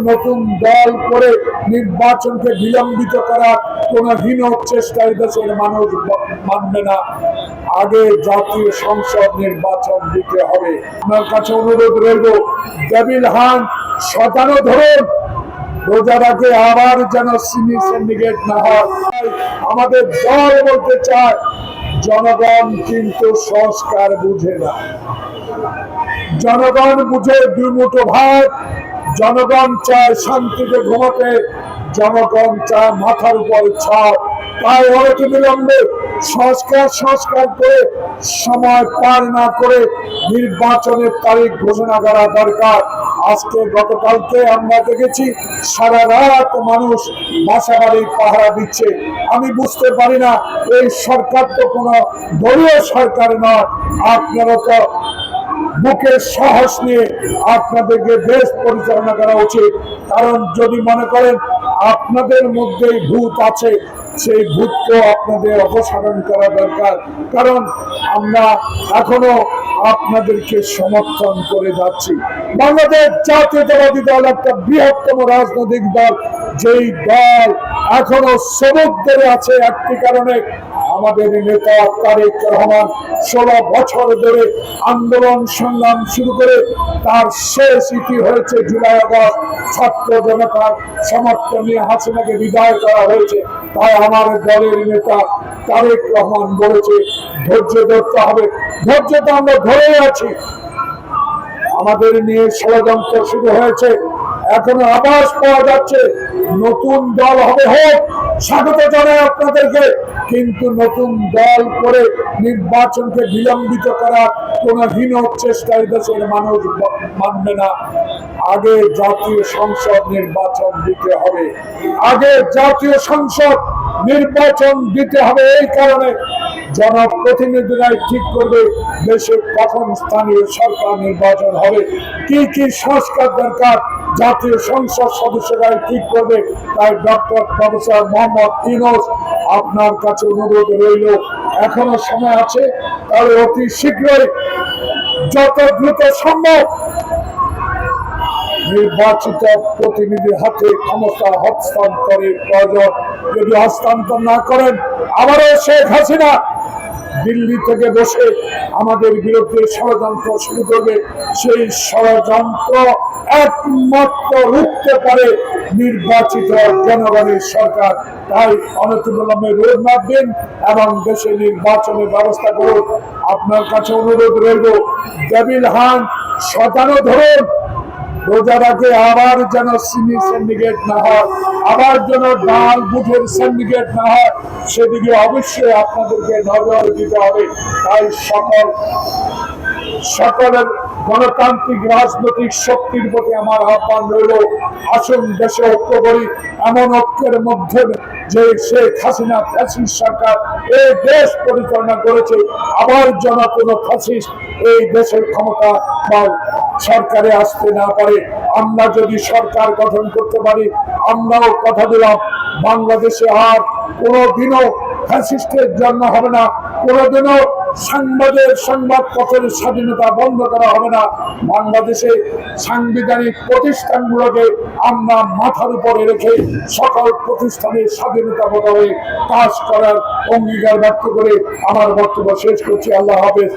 নতুন দল করে নির্বাচনকে বিলম্বিত করার কোন হীন চেষ্টা দেশের মানুষ মানবে না। আগে জাতীয় সংসদ নির্বাচন দিতে হবে। আপনার কাছে অনুরোধ রইল, ডেভিল হান্ট শতানো ধরুন, রোজার আগে আবার যেন সিন্ডিকেট না হয়। আমাদের দল বলতে চায়, জনগণ কিন্তু সংস্কার বুঝে না। জনগণ বুঝে দুই মুঠো ভাত, জনগণ চায় শান্তিতে ঘুমাতে, জনগণ চায় মাথার উপর ছাদ। তাই অনতিবিলম্বে সংস্কার করে সময় পার না করে নির্বাচনের তারিখ ঘোষণা করা দরকার। আজকে গতকালকে আমরা দেখেছি সারা রাত মানুষ বাসা বাড়ি পাহারা দিচ্ছে। আমি বুঝতে পারি না, এই সরকার তো কোনো দলীয় সরকার নয়। আপনারা তো বুকের সাহস নিয়ে আপনাদেরকে দেশ পরিচালনা করা উচিত। কারণ যদি মনে করেন আপনাদের মধ্যেই ভূত আছে, সেই ভূতকে আপনাদের অপসারণ করা দরকার। কারণ আমরা এখনো আপনাদেরকে সমর্থন করে যাচ্ছি। বাংলাদেশ জাতীয়তাবাদী দল একটা বৃহত্তম রাজনৈতিক দল, যেই দল এখনো সবুজ ধরে আছে একটি কারণে, আমাদের নেতা তারেক রহমান 16 বছর ধরে আন্দোলন সংগ্রাম শুরু করে তার শেষ ইতি হয়েছে জুলাই আগস্ট। ছাত্র জনতার সমর্থন নিয়ে হাসিনাকে বিদায় করা হয়েছে। তাই আমার দলের নেতা তারেক রহমান বলেছে, ধৈর্য ধরতে হবে। ধৈর্য তো আমরা ধরেই আছি। আমাদের নিয়ে ষড়যন্ত্র শুরু হয়েছে, এখনো আভাস পাওয়া যাচ্ছে নতুন দল হবে। হোক, স্বাগত জানাই আপনাদেরকে, কিন্তু নতুন দল করে নির্বাচনকে বিলম্বিত করার কোন হীন চেষ্টা দেশের মানুষ মানবে না। আগে জাতীয় সংসদ নির্বাচন দিতে হবে। আগে জাতীয় সংসদ নির্বাচন দিতে হবে। এই কারণে জনপ্রতিনিধিরাই ঠিক করবে দেশে কখন স্থানীয় সরকার নির্বাচন হবে, কি কি সংস্কার দরকার জাতীয় সংসদ সদস্যরাই ঠিক করবে। তাই ডক্টর প্রফেসর মোহাম্মদ ইউনূস, আপনার কাছে অনুরোধ রইল, এখনো সময় আছে, তাহলে অতি শীঘ্রই যত দ্রুত সম্ভব নির্বাচিত প্রতিনিধির হাতে ক্ষমতা হস্তান্তরের প্রয়োজন। যদি হস্তান্তর না করেন, আবারও শেখ হাসিনা দিল্লি থেকে বসে আমাদের বিরুদ্ধে ষড়যন্ত্র শুরু করবে। সেই ষড়যন্ত্র একমাত্র রুখতে পারে নির্বাচিত জনগণের সরকার। তাই অনতিবিলম্বে রোডম্যাপ দিন এবং দেশে নির্বাচনের ব্যবস্থা করুন। আপনার কাছে অনুরোধ রইল, ডেভিল হান্ট শতানো ধরুন, রোজার আগে আবার যেন সিন্ডিকেট না হয়, আবার যেন ডাল বুটের সিন্ডিকেট না হয়, সেদিকে অবশ্যই আপনাদেরকে নজর দিতে হবে। তাই সকলের গণতান্ত্রিক রাজনৈতিক শক্তির প্রতি আমার আহ্বান রইল, আসুন দেশে ঐক্য করি। এমন ঐক্যের মধ্যে যে শেখ হাসিনা ফ্যাসিস্ট সরকার এই দেশ পরিচালনা করেছে, আবার যেন কোনো ফ্যাসিস্ট এই দেশের ক্ষমতা বা সরকারে আসতে না পারে। আমরা যদি সরকার গঠন করতে পারি, আমরাও কথা দিলাম বাংলাদেশে আর কোনোদিনও ফ্যাসিস্টের জন্ম হবে না, কোনোদিনও সংবাদপত্রের স্বাধীনতা বন্ধ করা হবে না। বাংলাদেশে সাংবিধানিক প্রতিষ্ঠানগুলোকে আমরা মাথার উপরে রেখে সকল প্রতিষ্ঠানের স্বাধীনতা মোতাবেক কাজ করার অঙ্গীকার ব্যক্ত করে আমার বক্তব্য শেষ করছি। আল্লাহ হাফেজ।